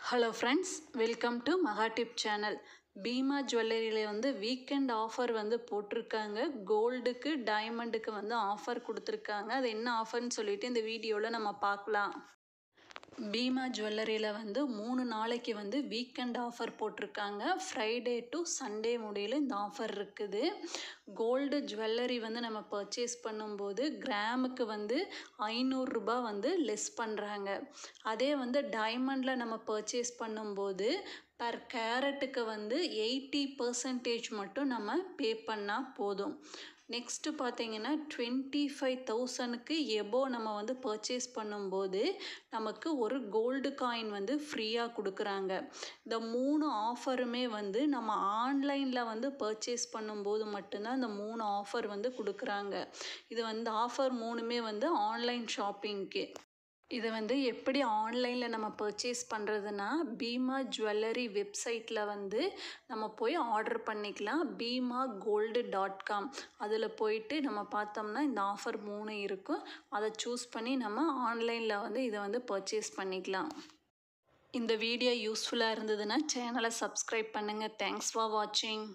Hello friends, welcome to மகா tip channel. Bima ஜுவல்லரியில் வந்து weekend offer வந்து போட்டிருக்காங்க. கோல்டுக்கு டைமண்டுக்கு வந்து ஆஃபர் கொடுத்துருக்காங்க. அது என்ன ஆஃபர்னு சொல்லிட்டு இந்த வீடியோவில் நம்ம பார்க்கலாம். பீமா ஜுவல்லரியில் வந்து 3 நாளைக்கு வந்து வீக்கெண்ட் ஆஃபர் போட்டிருக்காங்க. ஃப்ரைடே டு சண்டே முடியல இந்த ஆஃபர் இருக்குது. கோல்டு ஜுவல்லரி வந்து நம்ம பர்ச்சேஸ் பண்ணும்போது கிராமுக்கு வந்து 500 ரூபாய் வந்து லெஸ் பண்ணுறாங்க. அதே வந்து டைமண்டில் நம்ம பர்ச்சேஸ் பண்ணும்போது பர் கேரட்டுக்கு வந்து 80% மட்டும் நம்ம பே பண்ணால் போதும். நெக்ஸ்ட்டு பார்த்தீங்கன்னா 25,000க்கு எபோ நம்ம வந்து பர்ச்சேஸ் பண்ணும்போது நமக்கு ஒரு கோல்டு காயின் வந்து ஃப்ரீயாக கொடுக்குறாங்க. இந்த 3 ஆஃபருமே வந்து நம்ம ஆன்லைனில் வந்து பர்ச்சேஸ் பண்ணும்போது மட்டும்தான் இந்த 3 ஆஃபர் வந்து கொடுக்குறாங்க. இது வந்து ஆஃபர் 3மே வந்து ஆன்லைன் ஷாப்பிங்க்கு. இது வந்து எப்படி ஆன்லைனில் நம்ம பர்ச்சேஸ் பண்ணுறதுனா, பீமா ஜுவல்லரி வெப்சைட்டில் வந்து நம்ம போய் ஆர்டர் பண்ணிக்கலாம். beemagoldu.com அதில் போயிட்டு நம்ம பார்த்தோம்னா இந்த ஆஃபர் 3 இருக்கும். அதை சூஸ் பண்ணி நம்ம ஆன்லைனில் வந்து இதை வந்து பர்ச்சேஸ் பண்ணிக்கலாம். இந்த வீடியோ யூஸ்ஃபுல்லாக இருந்ததுன்னா சேனலை சப்ஸ்கிரைப் பண்ணுங்கள். தேங்க்ஸ் ஃபார் வாட்சிங்.